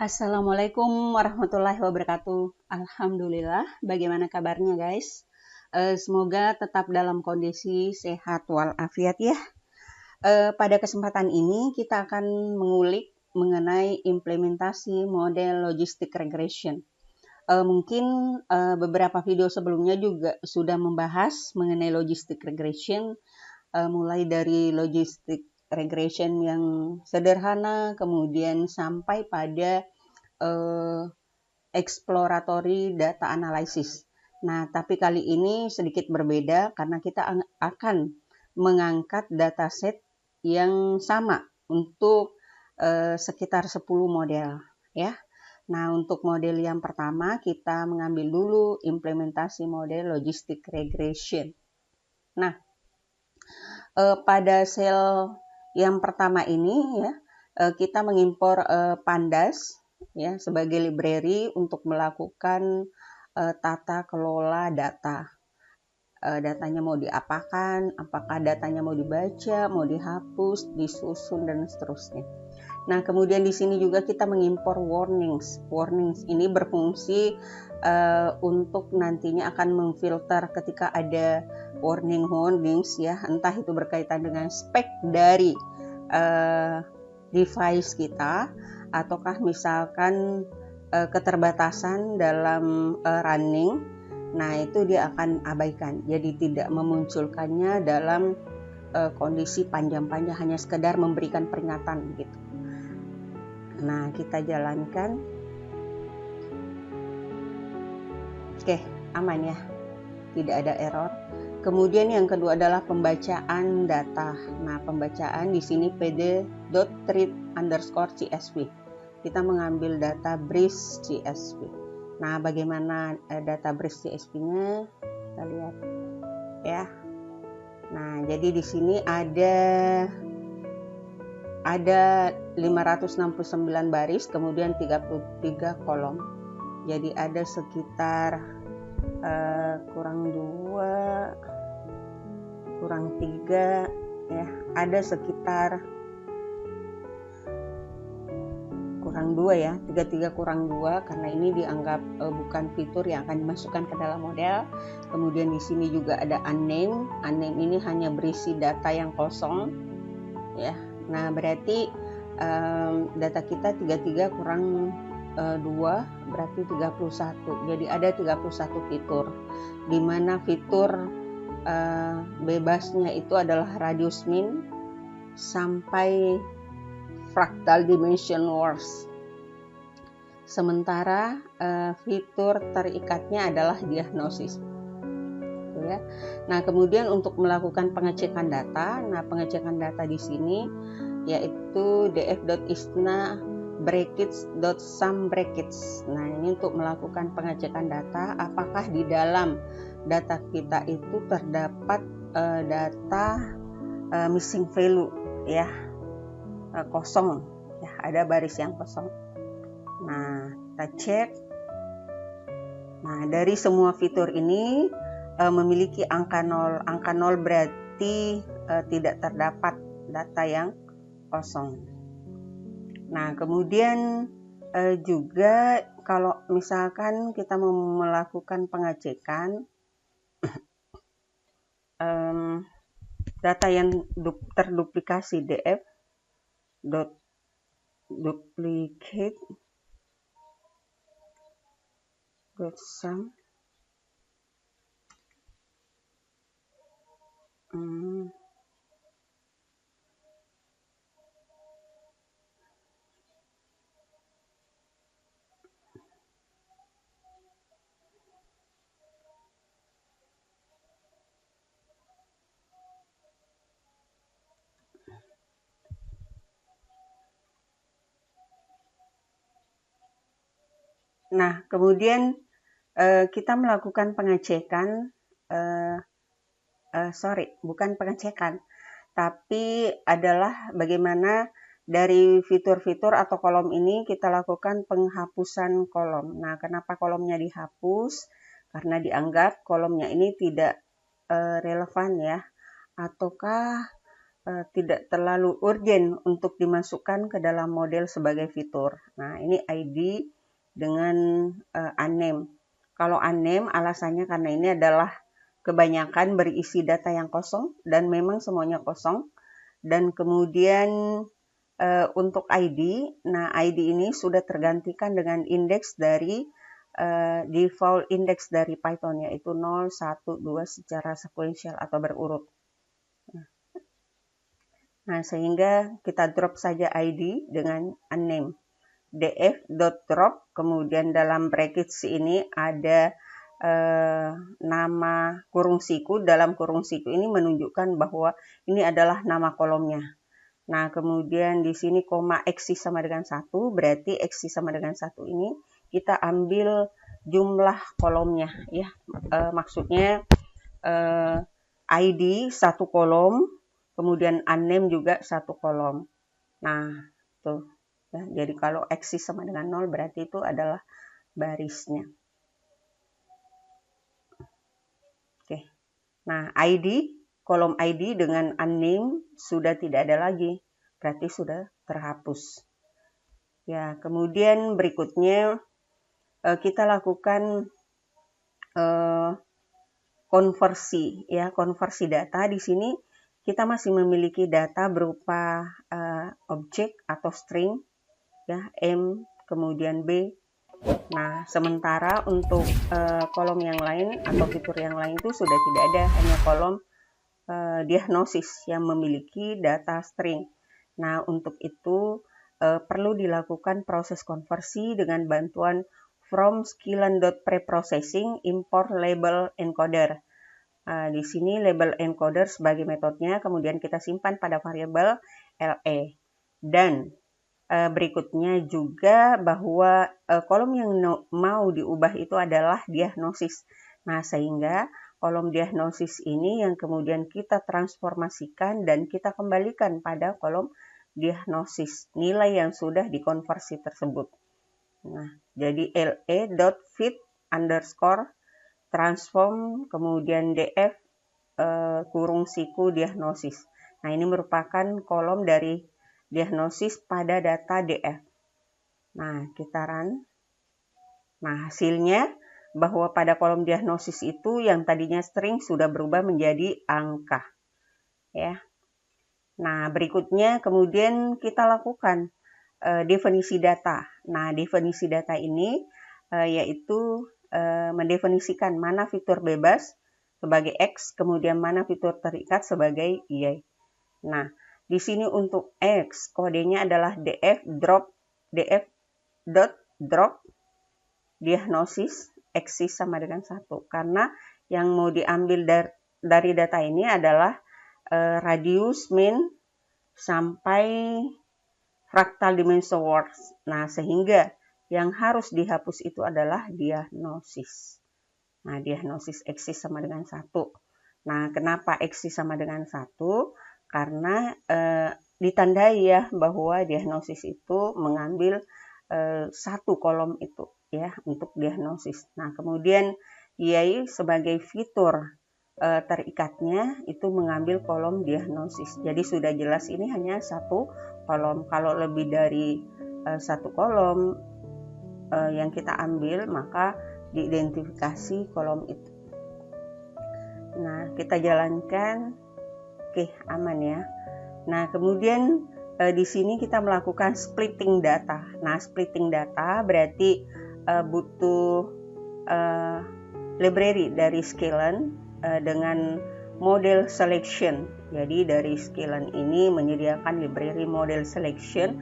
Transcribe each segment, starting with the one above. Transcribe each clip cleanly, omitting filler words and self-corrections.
Assalamualaikum warahmatullahi wabarakatuh. Alhamdulillah, bagaimana kabarnya guys? Semoga tetap dalam kondisi sehat walafiat ya. Pada kesempatan ini kita akan mengulik mengenai implementasi model logistic regression. Mungkin beberapa video sebelumnya juga sudah membahas mengenai logistic regression, mulai dari logistic regression yang sederhana, kemudian sampai pada exploratory data analysis. Nah, tapi kali ini sedikit berbeda karena kita akan mengangkat dataset yang sama untuk sekitar 10 model ya. Nah, untuk model yang pertama kita mengambil dulu implementasi model logistic regression. Nah, pada sel yang pertama ini ya, kita mengimpor Pandas ya sebagai library untuk melakukan tata kelola data. Datanya mau diapakan, apakah datanya mau dibaca, mau dihapus, disusun dan seterusnya. Nah, kemudian di sini juga kita mengimpor warnings. Warnings ini berfungsi untuk nantinya akan memfilter ketika ada warnings ya, entah itu berkaitan dengan spek dari device kita, ataukah misalkan keterbatasan dalam running. Nah, itu dia akan abaikan. Jadi tidak memunculkannya dalam kondisi panjang-panjang, hanya sekedar memberikan peringatan gitu. Nah, kita jalankan. Oke, aman ya. Tidak ada error. Kemudian yang kedua adalah pembacaan data. Nah, pembacaan di sini pd.read_csv. Kita mengambil data breeze CSV. Nah, bagaimana data breeze CSV-nya? Kita lihat ya. Nah, jadi di sini ada 569 baris, kemudian 33 kolom. Jadi ada sekitar kurang 2, kurang 3 ya. Ada sekitar kurang 2 ya, 33 kurang 2 karena ini dianggap bukan fitur yang akan dimasukkan ke dalam model. Kemudian di sini juga ada unnamed. Unnamed ini hanya berisi data yang kosong ya. Nah, berarti data kita 33 kurang 2 berarti 31. Jadi ada 31 fitur. Di mana fitur bebasnya itu adalah radius min sampai fractal dimension worst. Sementara fitur terikatnya adalah diagnosis. Ya. Nah, kemudian untuk melakukan pengecekan data, pengecekan data di sini yaitu df.isna brackets.sum brackets. Nah, ini untuk melakukan pengecekan data apakah di dalam data kita itu terdapat data missing value ya, kosong ya, ada baris yang kosong. Nah, kita cek. Nah, dari semua fitur ini memiliki angka 0. Angka 0 berarti tidak terdapat data yang kosong. Nah, kemudian juga kalau misalkan kita mau melakukan pengecekan data yang terduplikasi df.duplicate sum Nah, kemudian kita melakukan pengecekan, bukan pengecekan, tapi adalah bagaimana dari fitur-fitur atau kolom ini kita lakukan penghapusan kolom. Nah, kenapa kolomnya dihapus? Karena dianggap kolomnya ini tidak relevan ya, ataukah tidak terlalu urgent untuk dimasukkan ke dalam model sebagai fitur. Nah, ini ID dengan unnamed. Kalau unnamed alasannya karena ini adalah kebanyakan berisi data yang kosong dan memang semuanya kosong. Dan kemudian untuk ID, nah ID ini sudah tergantikan dengan indeks dari default index dari Python, yaitu 0, 1, 2 secara sekuensial atau berurut. Nah, sehingga kita drop saja ID dengan unnamed. df.drop, kemudian dalam brackets ini ada nama kurung siku. Dalam kurung siku ini menunjukkan bahwa ini adalah nama kolomnya. Nah, kemudian di sini koma x sama dengan 1, berarti x sama dengan 1 ini kita ambil jumlah kolomnya, ya. Maksudnya ID satu kolom, kemudian unnamed juga satu kolom. Nah, tuh. Ya, jadi kalau x sama dengan 0 berarti itu adalah barisnya. Oke. Nah, ID, kolom ID dengan unnamed sudah tidak ada lagi. Berarti sudah terhapus. Ya, kemudian berikutnya kita lakukan konversi, ya, konversi data. Di sini kita masih memiliki data berupa objek atau string, ya, M, kemudian B. Nah, sementara untuk kolom yang lain atau fitur yang lain itu sudah tidak ada, hanya kolom diagnosis yang memiliki data string. Nah, untuk itu perlu dilakukan proses konversi dengan bantuan from sklearn.preprocessing import label encoder. Di sini label encoder sebagai metodenya, kemudian kita simpan pada variabel LE. Dan berikutnya juga bahwa kolom yang mau diubah itu adalah diagnosis. Nah, sehingga kolom diagnosis ini yang kemudian kita transformasikan dan kita kembalikan pada kolom diagnosis nilai yang sudah dikonversi tersebut. Nah, jadi le.fit underscore transform kemudian df kurung siku diagnosis. Nah, ini merupakan kolom dari diagnosis pada data df. Nah, kita run. Nah, hasilnya bahwa pada kolom diagnosis itu yang tadinya string sudah berubah menjadi angka. Ya. Nah, berikutnya kemudian kita lakukan definisi data. Nah, definisi data ini yaitu mendefinisikan mana fitur bebas sebagai X, kemudian mana fitur terikat sebagai Y. Nah, di sini untuk X kodenya adalah df.drop diagnosis X sama dengan 1. Karena yang mau diambil dari data ini adalah radius min sampai fractal dimension words. Nah, sehingga yang harus dihapus itu adalah diagnosis. Nah, diagnosis X sama dengan 1. Nah, kenapa X sama dengan 1? Karena ditandai ya bahwa diagnosis itu mengambil satu kolom itu ya untuk diagnosis. Nah, kemudian Y sebagai fitur terikatnya itu mengambil kolom diagnosis. Jadi sudah jelas ini hanya satu kolom. Kalau lebih dari satu kolom yang kita ambil, maka diidentifikasi kolom itu. Nah, kita jalankan. Oke, aman ya. Nah, kemudian di sini kita melakukan splitting data. Nah, splitting data berarti butuh library dari Sklearn dengan model selection. Jadi dari Sklearn ini menyediakan library model selection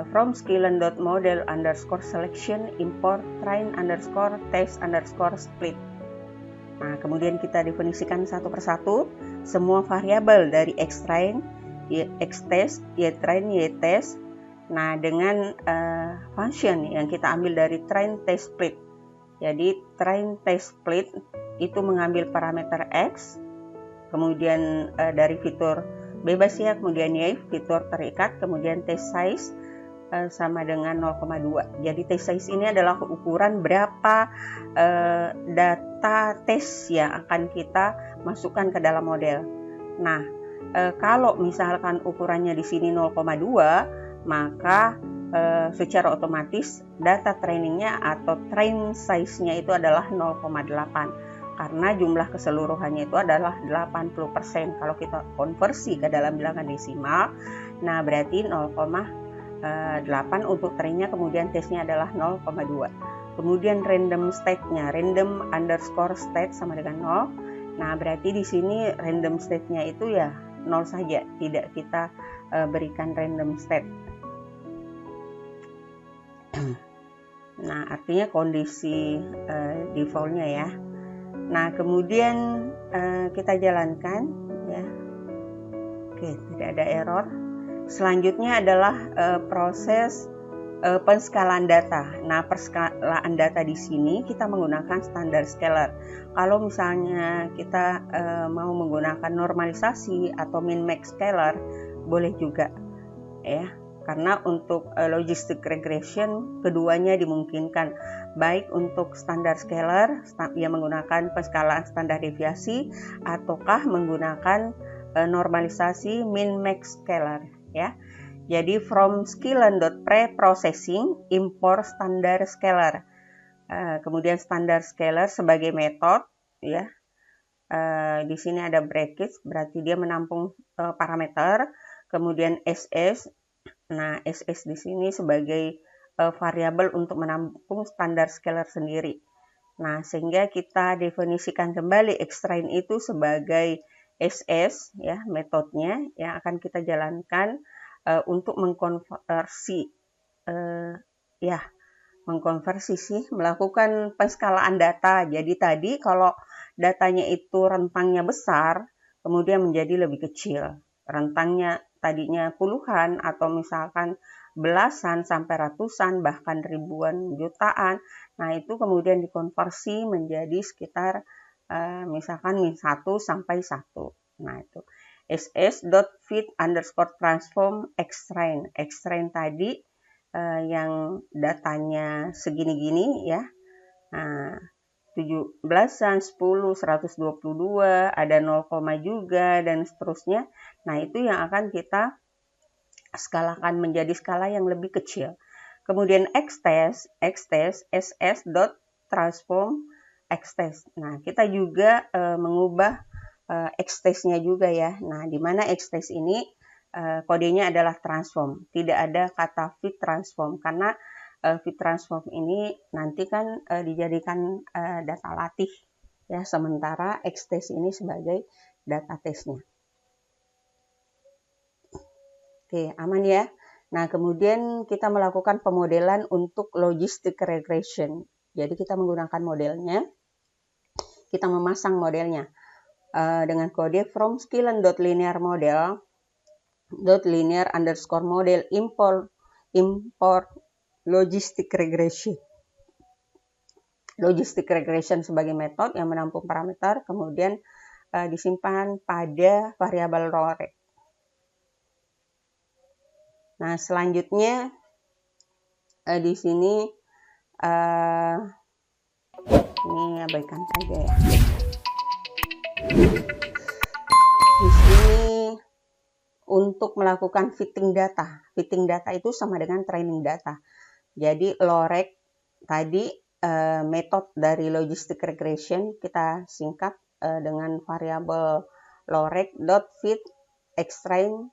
from sklearn.model underscore selection import train underscore test underscore split. Nah, kemudian kita definisikan satu persatu semua variabel dari xtrain, xtest, ytrain, ytest. Nah, dengan function yang kita ambil dari train test split. Jadi train test split itu mengambil parameter x, kemudian dari fitur bebas ya, kemudian y, fitur terikat, kemudian test size sama dengan 0,2. Jadi test size ini adalah ukuran berapa data tes yang akan kita masukkan ke dalam model. Nah, kalau misalkan ukurannya di sini 0,2, maka secara otomatis data trainingnya atau train size-nya itu adalah 0,8 karena jumlah keseluruhannya itu adalah 80%. Kalau kita konversi ke dalam bilangan desimal, nah berarti 0,8 untuk trainnya, kemudian tesnya adalah 0,2. Kemudian random state-nya, random underscore state sama dengan 0. Nah berarti di sini random state-nya itu ya 0 saja, tidak kita berikan random state. Nah, artinya kondisi default-nya ya. Nah, kemudian kita jalankan ya. Oke, tidak ada error. Selanjutnya adalah proses penskalaan data. Nah, penskalaan data di sini kita menggunakan standar scalar. Kalau misalnya kita mau menggunakan normalisasi atau min max scalar, boleh juga ya. Karena untuk logistic regression keduanya dimungkinkan, baik untuk standar scalar yang menggunakan penskalaan standar deviasi ataukah menggunakan normalisasi min max scalar ya. Jadi from sklearn.preprocessing import standar scalar. Kemudian standar scalar sebagai metode ya. Di sini ada brackets, berarti dia menampung parameter. Kemudian SS. Nah, SS di sini sebagai variabel untuk menampung standar scalar sendiri. Nah, sehingga kita definisikan kembali extrain itu sebagai SS ya, metodenya yang akan kita jalankan untuk mengkonversi melakukan penskalaan data. Jadi tadi kalau datanya itu rentangnya besar, kemudian menjadi lebih kecil. Rentangnya tadinya puluhan atau misalkan belasan sampai ratusan bahkan ribuan jutaan. Nah, itu kemudian dikonversi menjadi sekitar misalkan min 1 sampai 1. Nah, itu ss.fit_transform extrain. Extrain tadi yang datanya segini-gini ya. Nah, 17-an, 10, 122, ada 0, juga dan seterusnya. Nah, itu yang akan kita skalakan menjadi skala yang lebih kecil. Kemudian xtest ss.transform xtest. Nah, kita juga mengubah xtest-nya juga ya. Nah, di mana xtest ini kodenya adalah transform. Tidak ada kata fit transform karena fit transform ini nanti kan dijadikan data latih ya, sementara xtest ini sebagai data testnya. Oke, aman ya. Nah, kemudian kita melakukan pemodelan untuk logistic regression. Jadi kita menggunakan modelnya, kita memasang modelnya dengan kode from sklearn.linear_model .linear_model import logistic regression. Logistic regression sebagai metode yang menampung parameter, kemudian disimpan pada variabel lorek. Nah, selanjutnya di sini ini abaikan saja ya. Di sini untuk melakukan fitting data. Fitting data itu sama dengan training data. Jadi lorek tadi metode dari logistic regression kita singkat dengan variabel lorek.fit extrain,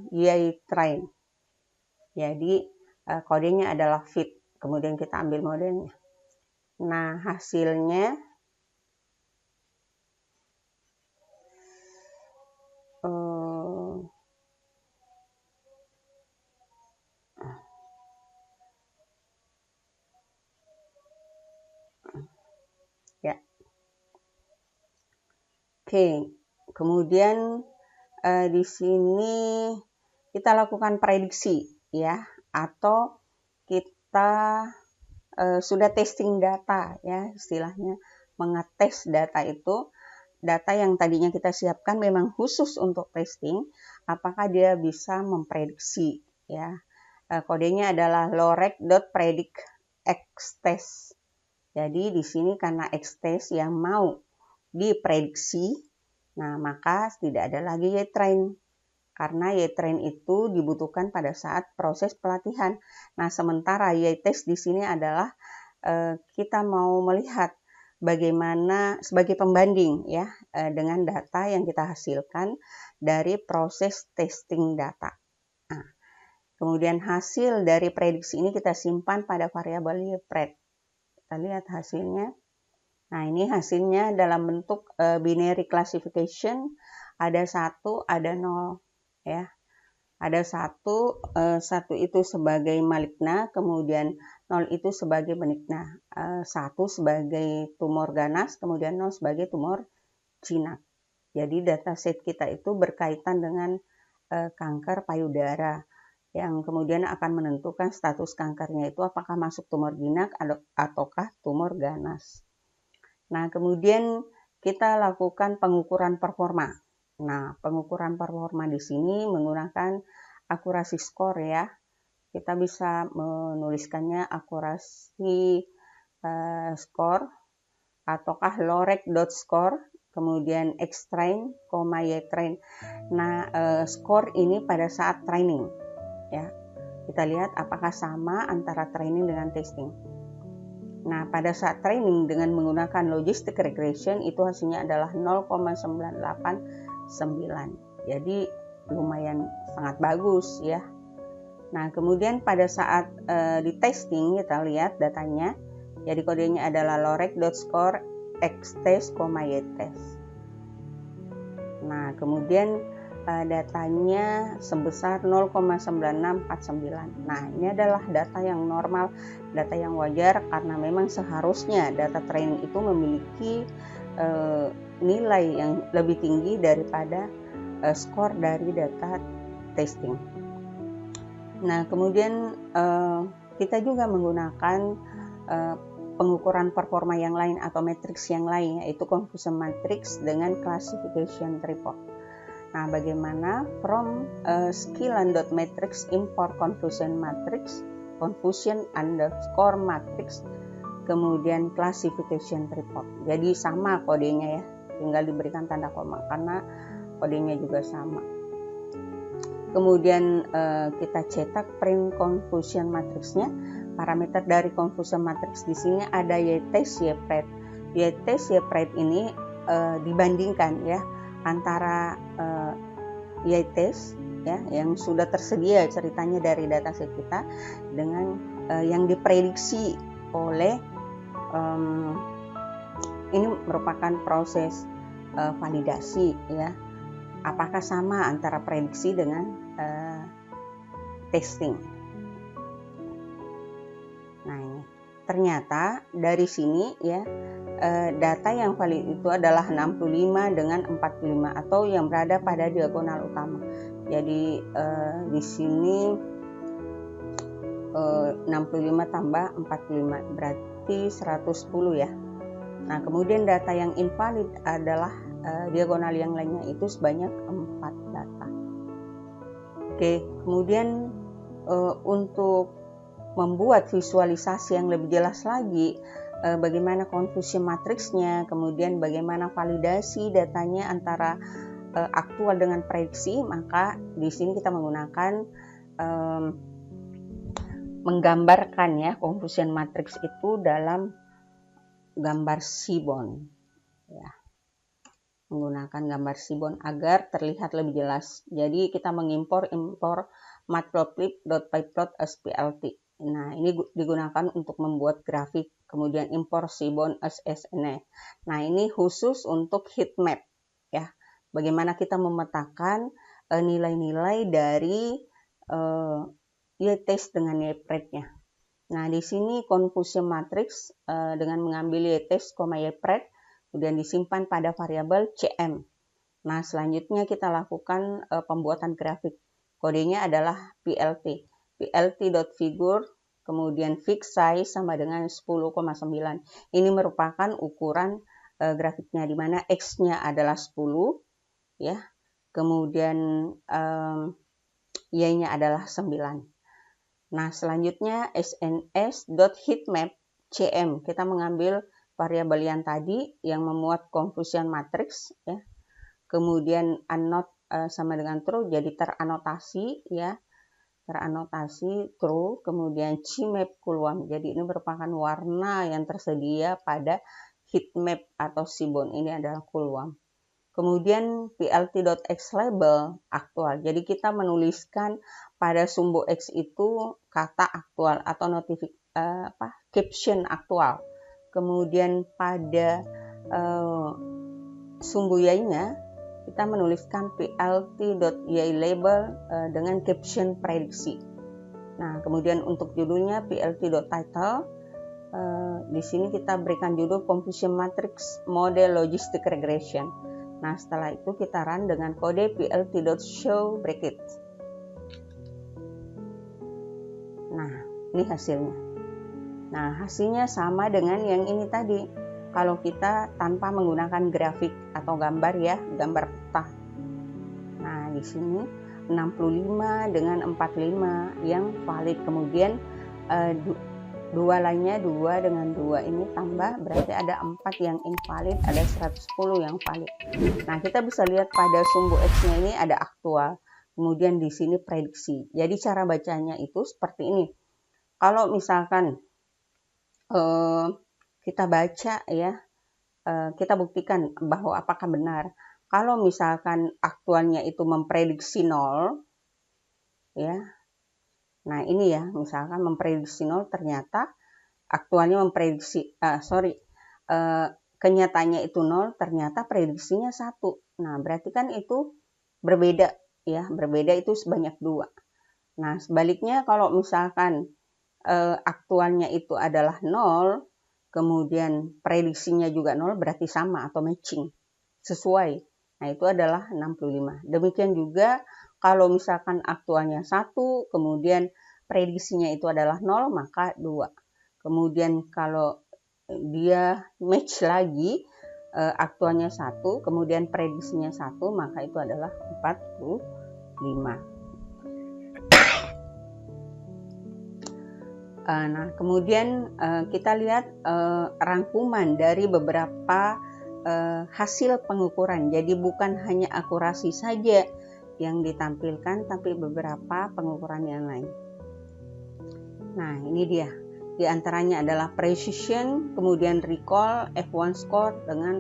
ytrain. Jadi kodenya adalah fit. Kemudian kita ambil modelnya. Nah, hasilnya ya. Oke. Kemudian di sini kita lakukan prediksi ya, atau kita sudah testing data ya, istilahnya mengetes data itu. Data yang tadinya kita siapkan memang khusus untuk testing, apakah dia bisa memprediksi ya. Kodenya adalah lorek.predict xtest. Jadi di sini karena xtest yang mau diprediksi Nah, maka tidak ada lagi Y-train. Karena Y-train itu dibutuhkan pada saat proses pelatihan. Nah, sementara Y-test di sini adalah kita mau melihat bagaimana sebagai pembanding ya dengan data yang kita hasilkan dari proses testing data. Nah, kemudian hasil dari prediksi ini kita simpan pada variabel Y-pred. Kita lihat hasilnya. Nah, ini hasilnya dalam bentuk binary classification, ada 1, ada 0 ya. Ada 1 itu sebagai maligna, kemudian 0 itu sebagai benigna, 1 sebagai tumor ganas, kemudian 0 sebagai tumor jinak. Jadi dataset kita itu berkaitan dengan kanker payudara yang kemudian akan menentukan status kankernya itu apakah masuk tumor jinak ataukah tumor ganas. Nah, kemudian kita lakukan pengukuran performa. Nah, pengukuran performa di sini menggunakan akurasi skor ya. Kita bisa menuliskannya akurasi skor ataukah lorec.score, kemudian X-train, Y-train. Nah, skor ini pada saat training ya. Kita lihat apakah sama antara training dengan testing. Nah, pada saat training dengan menggunakan logistic regression itu hasilnya adalah 0,989. Jadi lumayan sangat bagus ya. Nah, kemudian pada saat di testing kita lihat datanya. Jadi kodenya adalah lorec.score X-test, Y-test. Nah, kemudian datanya sebesar 0,9649. Nah, ini adalah data yang normal, data yang wajar karena memang seharusnya data training itu memiliki nilai yang lebih tinggi daripada skor dari data testing. Nah, kemudian kita juga menggunakan pengukuran performa yang lain atau matriks yang lain, yaitu confusion matrix dengan classification report. Nah, bagaimana from skillan.matrix import confusion matrix, confusion underscore matrix, kemudian classification report. Jadi sama kodenya ya, tinggal diberikan tanda koma karena kodenya juga sama. Kemudian kita cetak print confusion matrixnya. Parameter dari confusion matrix di sini ada Y-test, Y-pred. Y-test, Y-pred ini dibandingkan ya antara Y-test ya yang sudah tersedia ceritanya dari dataset kita dengan yang diprediksi oleh ini merupakan proses validasi ya. Apakah sama antara prediksi dengan testing? Nah, ini ternyata dari sini ya data yang valid itu adalah 65 dengan 45 atau yang berada pada diagonal utama. Jadi di sini 65 tambah 45 berarti 110 ya. Nah, kemudian data yang invalid adalah diagonal yang lainnya itu sebanyak 4 data. Oke, kemudian untuk membuat visualisasi yang lebih jelas lagi bagaimana confusion matrixnya, kemudian bagaimana validasi datanya antara aktual dengan prediksi, maka di sini kita menggunakan menggambarkan ya confusion matrix itu dalam gambar Seaborn ya. Menggunakan gambar Seaborn agar terlihat lebih jelas. Jadi kita mengimpor matplotlib.pyplot.splt. Nah, ini digunakan untuk membuat grafik, kemudian impor Seaborn as SNA. Nah, ini khusus untuk heat map ya. Bagaimana kita memetakan nilai-nilai dari Y-test dengan Y-pred-nya. Nah, di sini confusion matrix dengan mengambil Y-test, Y-pred, kemudian disimpan pada variabel CM. Nah, selanjutnya kita lakukan pembuatan grafik. Kodenya adalah PLT. PLT.figure, kemudian fixed size sama dengan 10,9. Ini merupakan ukuran grafiknya di mana X-nya adalah 10 ya. Kemudian Y-nya adalah 9. Nah, selanjutnya sns.heatmap CM. Kita mengambil variabel yang tadi yang memuat confusion matrix ya. kemudian unnot sama dengan true, jadi teranotasi ya, teranotasi true, kemudian CMap Coulomb, jadi ini merupakan warna yang tersedia pada heatmap atau seaborn, ini adalah Coulomb. Kemudian plt.x label aktual, jadi kita menuliskan pada sumbu X itu kata aktual atau caption aktual. Kemudian pada sumbu Y-nya kita menuliskan plt.y label dengan caption prediksi. Nah, kemudian untuk judulnya plt.title, di sini kita berikan judul Confusion Matrix Model Logistic Regression. Nah, setelah itu kita run dengan kode plt.show bracket. Nah, ini hasilnya. Nah, hasilnya sama dengan yang ini tadi. Kalau kita tanpa menggunakan grafik atau gambar ya, gambar peta. Nah, di sini 65 dengan 45 yang valid. Kemudian dua lainnya 2 dengan 2 ini tambah, berarti ada 4 yang invalid, ada 110 yang valid. Nah, kita bisa lihat pada sumbu X-nya ini ada aktual, kemudian di sini prediksi. Jadi cara bacanya itu seperti ini. Kalau misalkan kita baca ya, kita buktikan bahwa apakah benar. Kalau misalkan aktualnya itu memprediksi 0 ya. Nah, ini ya, misalkan memprediksi 0, ternyata aktualnya memprediksi kenyataannya itu 0, ternyata prediksinya 1. Nah, berarti kan itu berbeda ya, berbeda itu sebanyak 2. Nah, sebaliknya kalau misalkan aktualnya itu adalah 0, kemudian prediksinya juga 0, berarti sama atau matching, sesuai. Nah, itu adalah 65. Demikian juga kalau misalkan aktualnya 1, kemudian prediksinya itu adalah 0, maka 2. Kemudian kalau dia match lagi, aktualnya 1, kemudian prediksinya 1, maka itu adalah 45. Nah, kemudian kita lihat rangkuman dari beberapa hasil pengukuran. Jadi bukan hanya akurasi saja yang ditampilkan, tapi beberapa pengukuran yang lain. Nah, ini dia. Di antaranya adalah precision, kemudian recall, F1 score dengan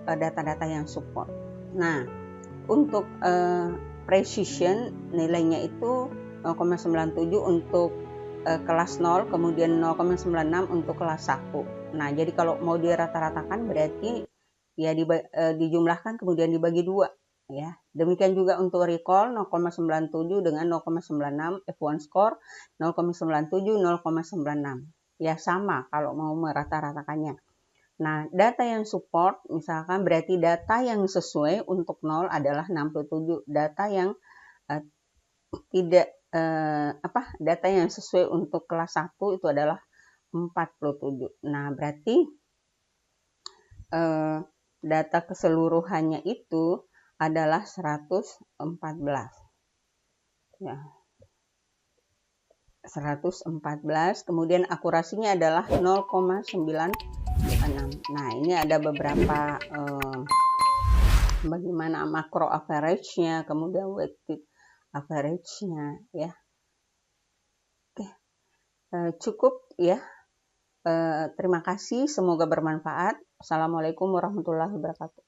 data-data yang support. Nah, untuk precision nilainya itu 0,97 untuk kelas 0, kemudian 0,96 untuk kelas 1. Nah, jadi kalau mau dirata-ratakan berarti ya dijumlahkan kemudian dibagi 2 ya. Demikian juga untuk recall 0,97 dengan 0,96, F1 score 0,97, 0,96. Ya sama kalau mau merata-ratakannya. Nah, data yang support misalkan berarti data yang sesuai untuk 0 adalah 67, data yang data yang sesuai untuk kelas 1 itu adalah 47. Nah, berarti data keseluruhannya itu adalah 114. Ya. 114, kemudian akurasinya adalah 0,96. Nah, ini ada beberapa bagaimana makro average-nya, kemudian weighted average-nya ya. Oke. Cukup ya. Terima kasih, semoga bermanfaat. Assalamualaikum warahmatullahi wabarakatuh.